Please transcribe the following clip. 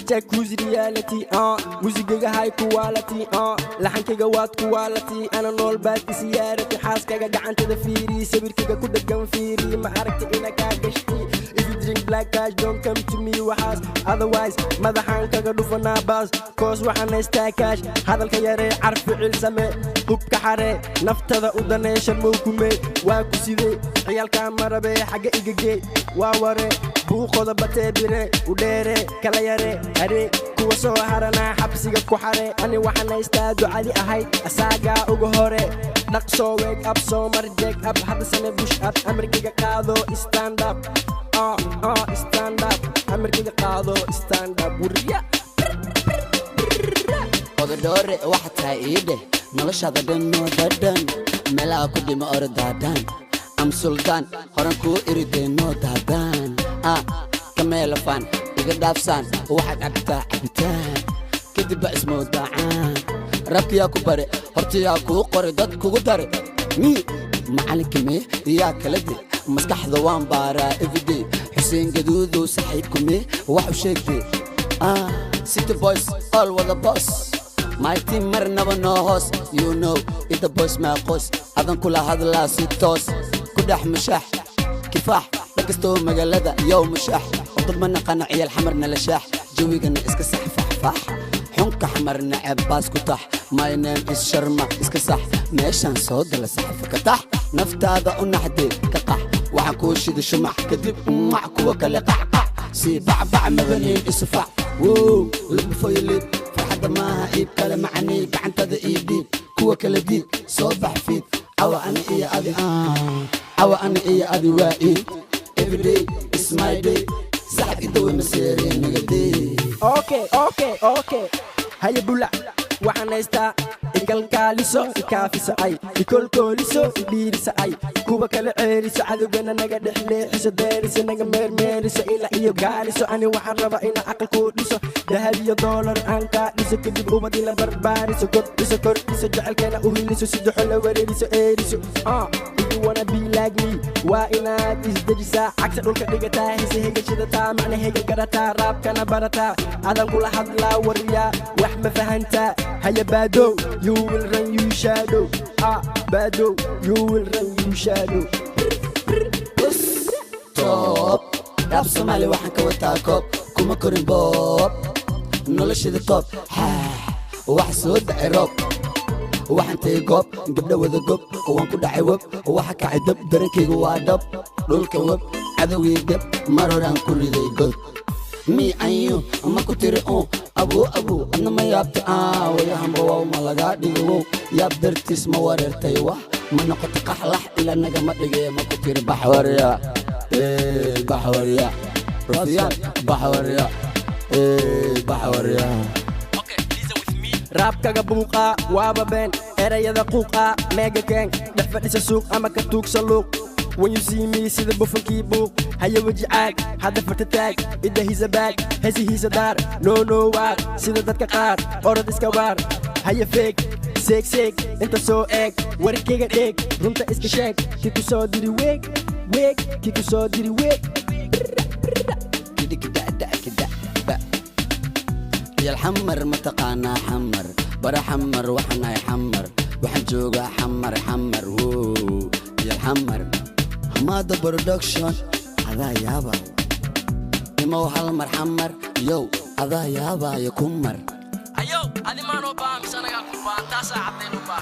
check who's reality musigiga high quality laxankiga waad quality ana nool baad siyaarati xaaskaga gacantada fiiri sawirkiga ku dhagan fiiri ma aragti ina ka gashti if you drink black cash don't come to me waxaas otherwise madaxan kaga dhufana baas cause waxaan haystaa cash hadalka yare carfi cilsame hubka xare naftada u daneeshan muukume waa ku sidee ciyalka marabe xaga igage waa ware buuqoda batee bire u dheere kala yare are kuwa soo harana xabsiga ku xare ani waxaan haystaa ducadi ahayd asaaga ugu hore dhaqso wake up soo marjeeg up hadda same push up amarkiga qaado stand up stand up amarkiga qaado stand up wuriya odore waxa taayide noloshada dhanno dadan meelaha ku dhimo ordaadan am sultan horan ku irideno dadan kameel fan iga dhaafsan waxa cabtaa cabitaan kadib ismo dacaan rabkiya ku bare hortiya ku qori dad kugu dare mi macalinkime ya kala dib maskaxda waan baara everyday xuseen gaduudo saxiibkume wax u sheegtay city boys all with the boss my team marnaba no host you know it the boss ma qos adan kula hadla si toos ku dhax mushax kifaax dhagsto magaalada yow mushax dad ma naqana ciyal xamarna la shaax jawigana iska sax fax xunka xamarna abaas ku tax my name is sharma iska sax meeshan soo dala sax ka tax naftaada u naxdee ka qax waxaan ku shida shumax kadib mac kuwa kale qax si bacbac maganin isfac woo lib foylib farxada maaha iib kale macani gacantada iibdib kuwa kale diib soo bax fiid awa ana iyo adi waa iib every day is my day saxab idawe maseereen nagadee okay haya bula waxaan haystaa ikalkaaliso ikaafiso ay ikolkooliso idhiiriso ay kuwa kale ceeriso cadowgana naga dhexleexiso deeriso naga meermeeriso ilaa iyo gaariso ani waxaan rabaa ina aqalku dhiso dahab iyo doolar aan kaa dhiso kadib ubad ila barbaariso kordhiso jecelkeena u hiliso sidaxo la wareeriso eeriso if you wanna be like me waa inaad isdejisaa cagta dhulka dhigataa hise hegashadataa macna hega garataa raabkana barataa adan kula hadlaa wariyaa wax ma fahantaa haya baadow you will run you shadow baadow you will run you shadow top rap Somali waxaan ka wataa koob kuma korin boob noloshada top wax soo dhacay roob waxaan tay goob gabdha wada gob waan ku dhacay web waxa kacay dab darankayga waa dhab dhulka web cadowgii dab mar horaan ku riday god me and you ma ku tiri abu adna ma yaabta wayahanba waa ma laga dhigo yaab dartiis ma wareertay wax ma noqoto qaxlax ila naga ma dhigay ma ku tiri baxwariya rafiyaan baxwariya raabkaga buuqa waaba been erayada quuqa mega keen dhex fadhisa suuq ama ka tuugsa luuq when you see me see the bufankii buuq haya waji caag hadda fartataag idda hisa baag hesi hisa daar no waar sida dadka qaar orod iska waar haya feeg seeg inta soo eeg warkayga dheeg runta iska sheeg kii ku soo diri weeg kii ku soo diri weeg يا الحمر متقانا حمر برا حمر وحنا يحمر وحن جوجا حمر يا الحمر حمادة برودكشن هذا يابا إمو حلمر حمر يو هذا يابا يكمر أيو هذه ما نوبا مش أنا قاعد تاسع عبدين نوبا